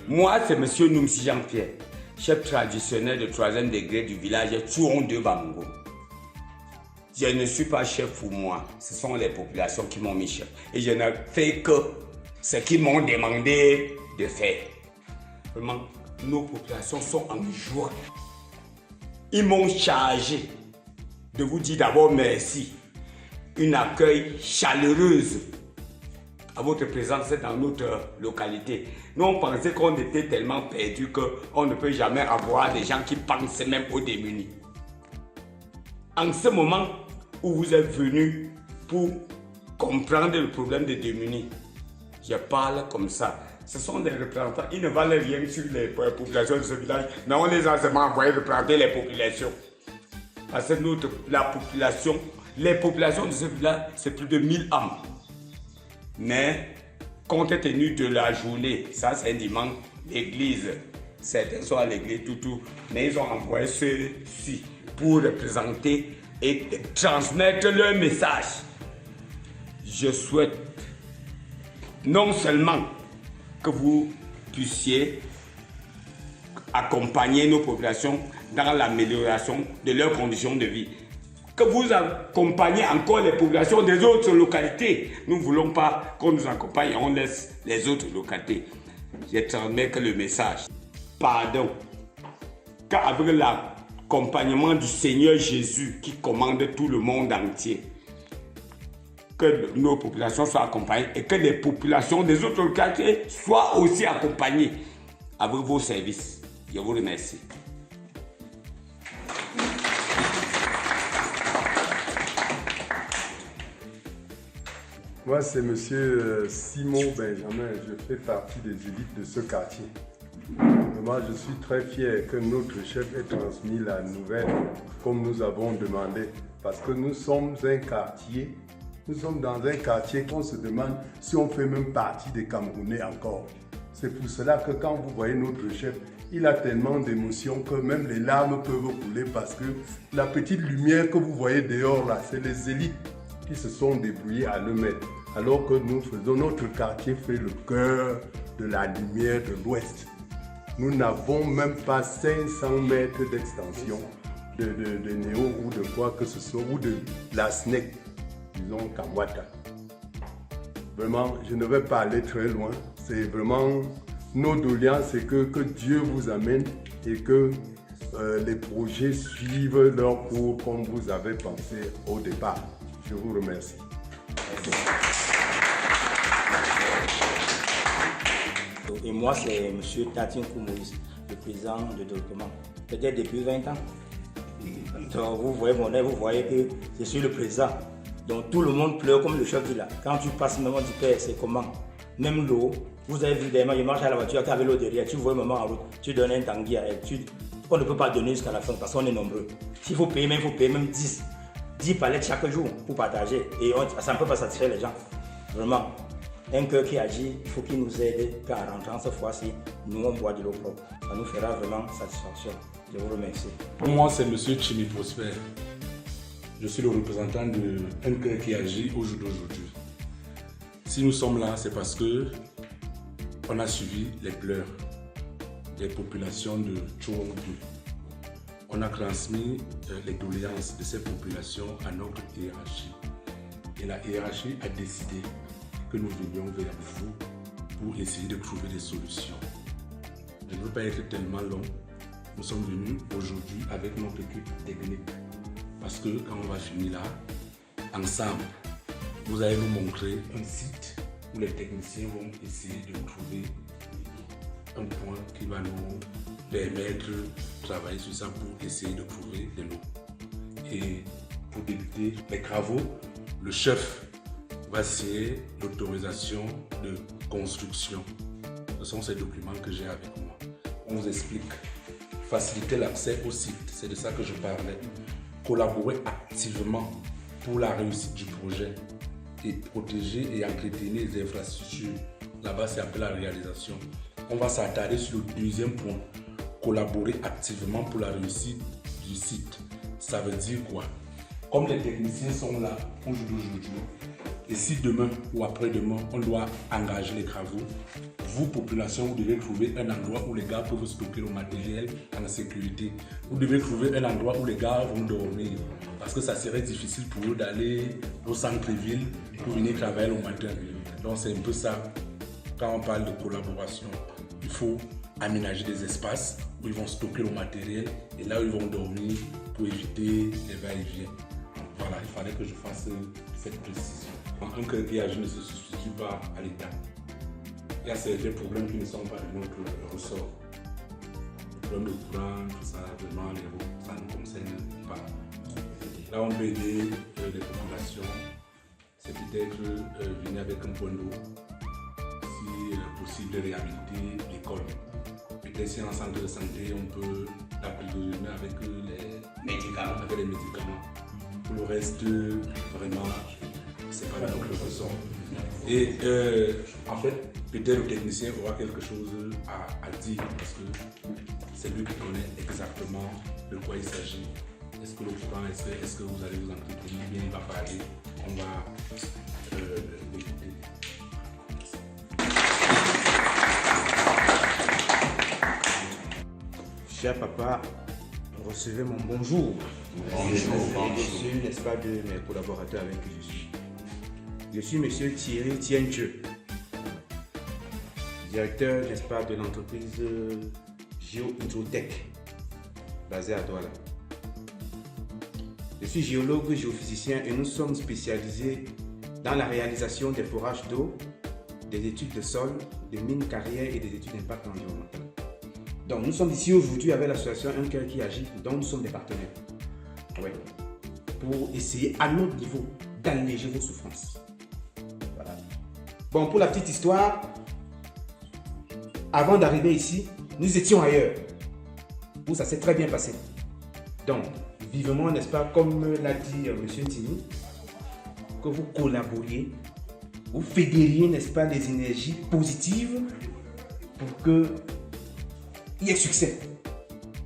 Moi, c'est M. Noumsi Jean-Pierre, chef traditionnel de 3e degré du village Tchouon de Bango. Je ne suis pas chef pour moi, ce sont les populations qui m'ont mis chef. Et je ne fais que ce qu'ils m'ont demandé de faire. Vraiment, nos populations sont en joie. Ils m'ont chargé de vous dire d'abord merci. Un accueil chaleureuse à votre présence dans notre localité. Nous, on pensait qu'on était tellement perdus qu'on ne peut jamais avoir des gens qui pensent même aux démunis. En ce moment où vous êtes venus pour comprendre le problème des démunis, je parle comme ça. Ce sont des représentants, ils ne valent rien sur les populations de ce village, mais on les a seulement envoyés représenter les populations. Parce que les populations de ce village, c'est plus de 1000 âmes. Mais, compte tenu de la journée, ça c'est un dimanche, l'église, certains sont à l'église, tout, mais ils ont envoyé ceux-ci pour représenter et transmettre leur message. Je souhaite non seulement que vous puissiez accompagner nos populations dans l'amélioration de leurs conditions de vie, que vous accompagnez encore les populations des autres localités. Nous ne voulons pas qu'on nous accompagne et on laisse les autres localités. Je transmets que le message. Pardon. Car avec l'accompagnement du Seigneur Jésus qui commande tout le monde entier, que nos populations soient accompagnées et que les populations des autres localités soient aussi accompagnées avec vos services. Je vous remercie. Moi, c'est monsieur Simon Benjamin. Je fais partie des élites de ce quartier. Moi, je suis très fier que notre chef ait transmis la nouvelle comme nous avons demandé. Parce que nous sommes un quartier, nous sommes dans un quartier qu'on se demande si on fait même partie des Camerounais encore. C'est pour cela que quand vous voyez notre chef, il a tellement d'émotions que même les larmes peuvent couler parce que la petite lumière que vous voyez dehors là, c'est les élites qui se sont débrouillés à le mettre. Alors que nous faisons, notre quartier fait le cœur de la lumière de l'Ouest. Nous n'avons même pas 500 mètres d'extension de néo ou de quoi que ce soit, ou de la SNEC, disons Kamwata. Vraiment, je ne vais pas aller très loin. C'est vraiment notre doléance, c'est que Dieu vous amène et que les projets suivent leur cours comme vous avez pensé au départ. Je vous remercie. Et moi, c'est M. Tatin Moïse, le président de développement. Peut-être depuis 20 ans. Donc, vous voyez mon œil, vous voyez que je suis le président. Donc tout le monde pleure comme le chef dit là. Quand tu passes, maman dit père, c'est comment? Même l'eau, vous avez vu derrière, je marche à la voiture avec l'eau derrière, tu vois maman en route, tu donnes un tanguy à elle. On ne peut pas donner jusqu'à la fin parce qu'on est nombreux. S'il faut payer, il faut payer même 10 palettes chaque jour pour partager. Et ça ne peut pas satisfaire les gens. Vraiment. Un cœur qui agit, il faut qu'il nous aide qu'en rentrant cette fois-ci, nous on boit de l'eau propre. Ça nous fera vraiment satisfaction. Je vous remercie. Moi, c'est M. Chimi Prosper. Je suis le représentant de Un cœur qui agit au jour d'aujourd'hui. Si nous sommes là, c'est parce que on a suivi les pleurs des populations de Tchouongbu. On a transmis les doléances de ces populations à notre hiérarchie. Et la hiérarchie a décidé que nous venions vers vous pour essayer de trouver des solutions. Je ne veux pas être tellement long. Nous sommes venus aujourd'hui avec notre équipe technique. Parce que quand on va finir là, ensemble, vous allez nous montrer un site où les techniciens vont essayer de trouver un point qui va nous permettre de travailler sur ça pour essayer de trouver de l'eau. Et pour débuter les travaux, le chef va signer l'autorisation de construction. Ce sont ces documents que j'ai avec moi. On vous explique. Faciliter l'accès au site, c'est de ça que je parlais. Collaborer activement pour la réussite du projet et protéger et entretenir les infrastructures. Là-bas, c'est après la réalisation. On va s'attarder sur le deuxième point. Collaborer activement pour la réussite du site. Ça veut dire quoi? Comme les techniciens sont là aujourd'hui, et si demain ou après-demain, on doit engager les travaux, vous, population, vous devez trouver un endroit où les gars peuvent stocker le matériel en sécurité. Vous devez trouver un endroit où les gars vont dormir. Parce que ça serait difficile pour eux d'aller au centre-ville pour venir travailler le matin. Donc c'est un peu ça. Quand on parle de collaboration, il faut aménager des espaces où ils vont stocker le matériel et là où ils vont dormir pour éviter les va-et-vient. Voilà, il fallait que je fasse cette précision. Un cœur qui agit ne se substitue pas à l'État. Il y a certains problèmes qui ne sont pas de notre ressort. Le problème de courant, tout ça, vraiment, ça ne nous concerne pas. Là, on peut aider les populations. C'est peut-être venir avec un point d'eau, si possible, réhabiliter l'école. Peut-être si en centre de santé, on peut l'approvisionner avec les médicaments. Pour le reste, vraiment, c'est pas notre ressort. Et en fait, peut-être le technicien aura quelque chose à dire parce que c'est lui qui connaît exactement de quoi il s'agit. Est-ce que le courant, est-ce que vous allez vous entretenir, bien il va parler, on va l'écouter. Cher papa, recevez mon bonjour. Bonjour. Je suis, n'est-ce pas, de mes collaborateurs avec qui je suis. Je suis monsieur Thierry Tiendieu, directeur, n'est-ce pas, de l'entreprise Géo-Hydrotech, basée à Douala. Je suis géologue, géophysicien et nous sommes spécialisés dans la réalisation des forages d'eau, des études de sol, des mines carrières et des études d'impact environnemental. Donc nous sommes ici aujourd'hui avec l'association Un Cœur qui agit, dont nous sommes des partenaires. Ouais. Pour essayer à notre niveau d'alléger vos souffrances. Voilà. Bon, pour la petite histoire, avant d'arriver ici, nous étions ailleurs, où ça s'est très bien passé. Donc, vivement, n'est-ce pas, comme l'a dit M. Tini, que vous collaboriez, vous fédériez, n'est-ce pas, les énergies positives pour qu'il y ait succès.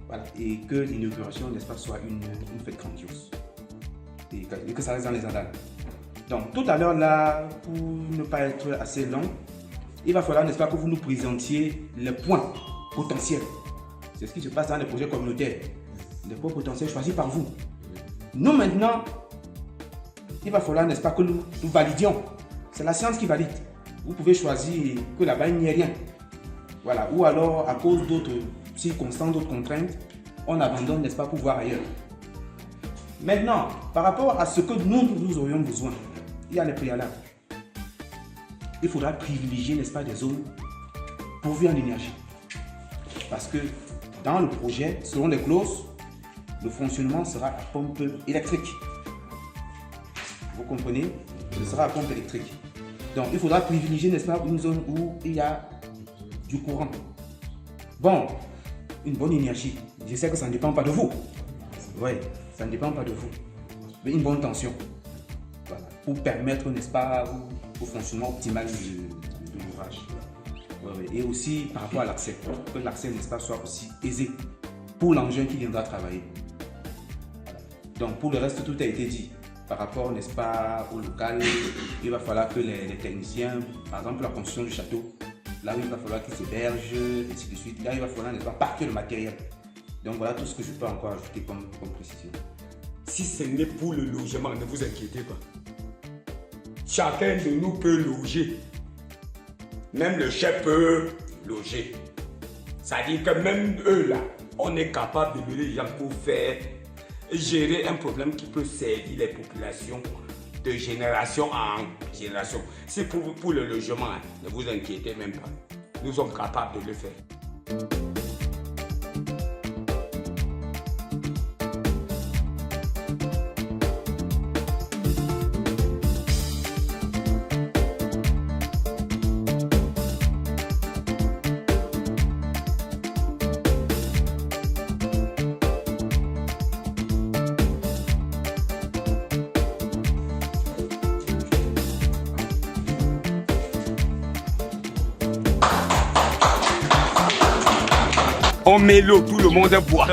Voilà. Et que l'inauguration, n'est-ce pas, soit une fête grandiose. Et que ça reste dans les annales. Donc, tout à l'heure, là, pour ne pas être assez long, il va falloir, n'est-ce pas, que vous nous présentiez les points potentiels. C'est ce qui se passe dans les projets communautaires. Les points potentiels choisis par vous. Nous, maintenant, il va falloir, n'est-ce pas, que nous validions. C'est la science qui valide. Vous pouvez choisir que là-bas, il n'y ait rien. Voilà. Ou alors, à cause d'autres circonstances, d'autres contraintes, on abandonne, n'est-ce pas, pour voir ailleurs. Maintenant, par rapport à ce que nous aurions besoin, il y a les préalables. Il faudra privilégier, n'est-ce pas, des zones pourvues en énergie. Parce que dans le projet, selon les clauses, le fonctionnement sera à pompe électrique. Vous comprenez? Ce sera à pompe électrique. Donc, il faudra privilégier, n'est-ce pas, une zone où il y a du courant. Bon, une bonne énergie. Je sais que ça ne dépend pas de vous. Oui, ça ne dépend pas de vous. Mais une bonne tension. Voilà. Pour permettre, n'est-ce pas, au fonctionnement optimal de l'ouvrage. Ouais. Et aussi par rapport à l'accès. Que l'accès, n'est-ce pas, soit aussi aisé pour l'engin qui viendra travailler. Donc, pour le reste, tout a été dit. Par rapport, n'est-ce pas, au local, il va falloir que les techniciens, par exemple la construction du château, là où il va falloir qu'ils s'hébergent, et ainsi de suite, là il va falloir, n'est-ce pas, parquer le matériel. Donc voilà tout ce que je peux encore ajouter comme précision. Si ce n'est pour le logement, ne vous inquiétez pas. Chacun de nous peut loger. Même le chef peut loger. Ça dit que même eux là, on est capable de donner les gens pour faire gérer un problème qui peut servir les populations de génération en génération. C'est pour le logement, hein, ne vous inquiétez même pas. Nous sommes capables de le faire. On met l'eau, tout le monde boit.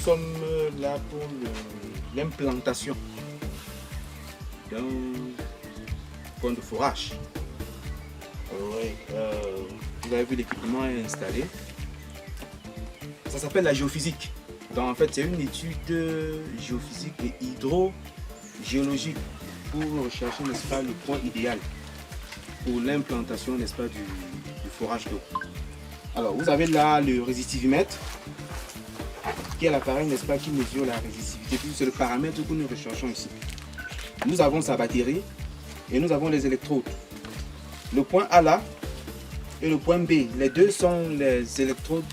sommes là pour l'implantation d'un point de forage. Oui, vous avez vu, l'équipement est installé. Ça s'appelle la géophysique. Donc en fait, c'est une étude géophysique et hydrogéologique pour rechercher, n'est-ce pas, le point idéal pour l'implantation, n'est-ce pas, du forage d'eau. Alors, vous avez là le résistivimètre, qui est l'appareil, n'est-ce pas, qui mesure la résistivité. C'est le paramètre que nous recherchons ici. Nous avons sa batterie et nous avons les électrodes. Le point A là et le point B, les deux sont les électrodes,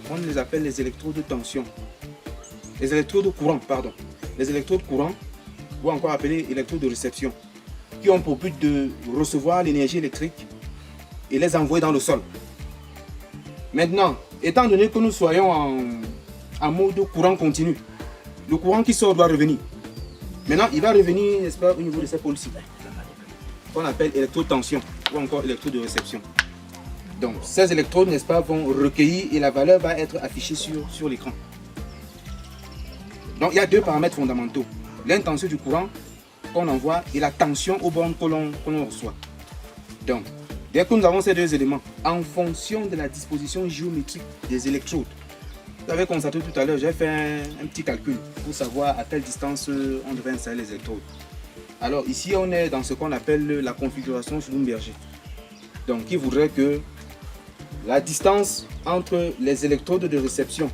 on les appelle les électrodes de tension. Les électrodes courant, pardon. Les électrodes courant, ou encore appelées électrodes de réception, qui ont pour but de recevoir l'énergie électrique et les envoyer dans le sol. Maintenant, étant donné que nous soyons en mode courant continu, le courant qui sort doit revenir. Maintenant, il va revenir, n'est-ce pas, au niveau de ces pôles-ci, qu'on appelle électrotension ou encore électrode de réception. Donc, ces électrodes, n'est-ce pas, vont recueillir et la valeur va être affichée sur l'écran. Donc, il y a deux paramètres fondamentaux. L'intention du courant qu'on envoie et la tension aux bornes que l'on reçoit. Donc, dès que nous avons ces deux éléments, en fonction de la disposition géométrique des électrodes, vous avez constaté tout à l'heure, j'ai fait un petit calcul pour savoir à quelle distance on devait installer les électrodes. Alors ici, on est dans ce qu'on appelle la configuration Schlumberger. Donc, qui voudrait que la distance entre les électrodes de réception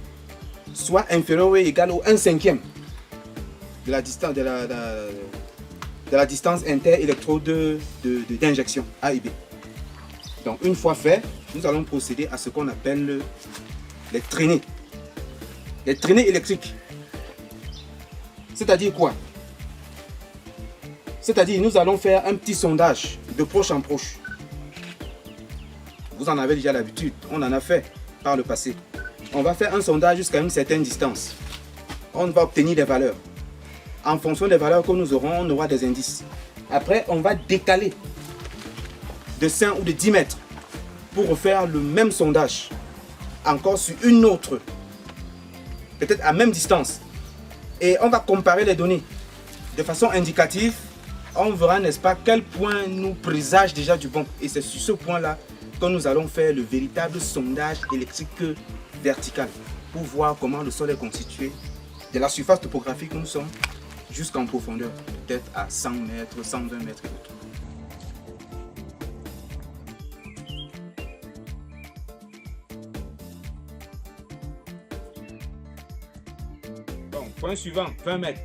soit inférieure ou égale au 1/5 de la distance de la distance inter-électrode d'injection A et B. Donc, une fois fait, nous allons procéder à ce qu'on appelle les traînées. Les traînées électriques. C'est-à-dire quoi? C'est-à-dire, nous allons faire un petit sondage de proche en proche. Vous en avez déjà l'habitude, on en a fait par le passé. On va faire un sondage jusqu'à une certaine distance. On va obtenir des valeurs. En fonction des valeurs que nous aurons, on aura des indices. Après, on va décaler de 5 ou de 10 mètres pour refaire le même sondage. Encore sur une autre, peut-être à même distance. Et on va comparer les données de façon indicative. On verra, n'est-ce pas, quel point nous présage déjà du bon. Et c'est sur ce point-là que nous allons faire le véritable sondage électrique vertical pour voir comment le sol est constitué de la surface topographique où nous sommes jusqu'en profondeur, peut-être à 100 mètres, 120 mètres et autres. Bon, point suivant, 20 mètres.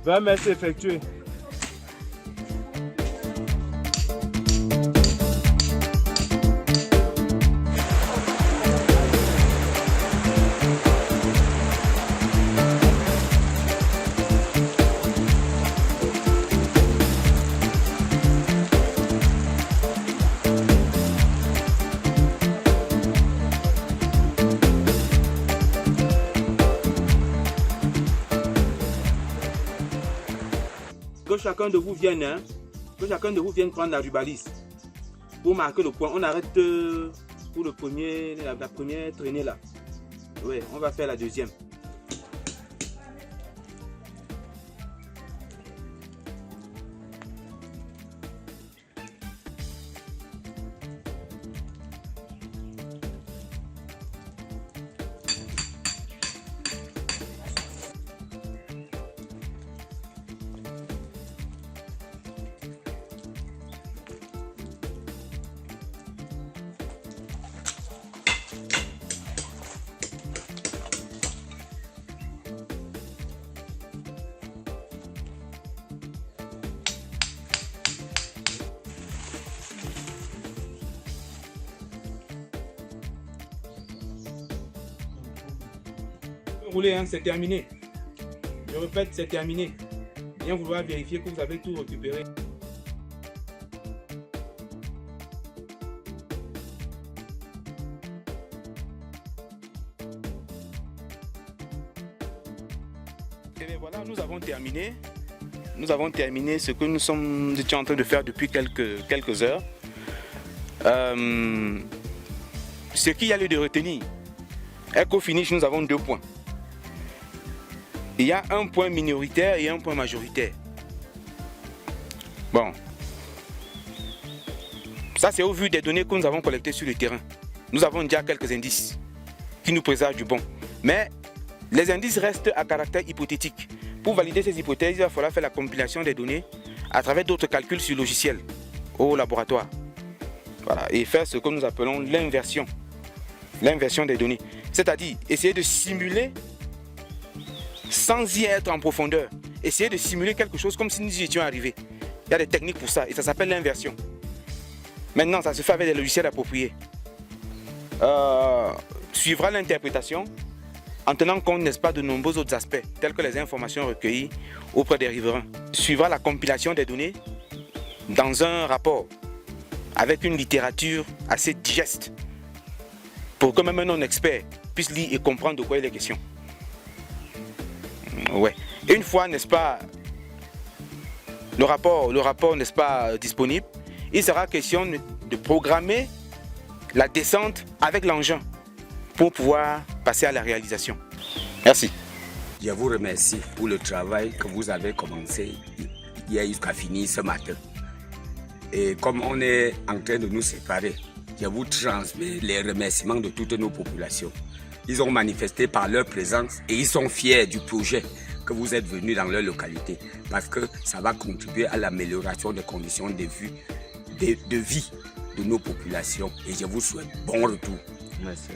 « 20 mètres effectués. » Que chacun de vous vienne, prendre la rubalise pour marquer le point. On arrête pour la première traînée là. Oui, on va faire la deuxième. Rouler, hein, c'est terminé. Je répète, c'est terminé. Bien vouloir vérifier que vous avez tout récupéré. Et bien voilà, nous avons terminé. Nous avons terminé ce que nous étions en train de faire depuis quelques heures. ce qu'il y a lieu de retenir est qu'au finish, nous avons 2 points. Il y a un point minoritaire et un point majoritaire. Bon. Ça, c'est au vu des données que nous avons collectées sur le terrain. Nous avons déjà quelques indices qui nous présagent du bon. Mais les indices restent à caractère hypothétique. Pour valider ces hypothèses, il va falloir faire la compilation des données à travers d'autres calculs sur logiciel au laboratoire. Voilà, et faire ce que nous appelons l'inversion. L'inversion des données. C'est-à-dire essayer de simuler sans y être en profondeur. Essayer de simuler quelque chose comme si nous y étions arrivés. Il y a des techniques pour ça et ça s'appelle l'inversion. Maintenant, ça se fait avec des logiciels appropriés. Suivra l'interprétation en tenant compte, n'est-ce pas, de nombreux autres aspects, tels que les informations recueillies auprès des riverains. Suivra la compilation des données dans un rapport avec une littérature assez digeste pour que même un non-expert puisse lire et comprendre de quoi il est question. Ouais. Et une fois, n'est-ce pas, le rapport n'est-ce pas, disponible, il sera question de programmer la descente avec l'engin pour pouvoir passer à la réalisation. Merci. Je vous remercie pour le travail que vous avez commencé hier jusqu'à finir ce matin. Et comme on est en train de nous séparer, je vous transmets les remerciements de toutes nos populations. Ils ont manifesté par leur présence et ils sont fiers du projet que vous êtes venus dans leur localité parce que ça va contribuer à l'amélioration des conditions de vie de nos populations. Et je vous souhaite bon retour. Merci.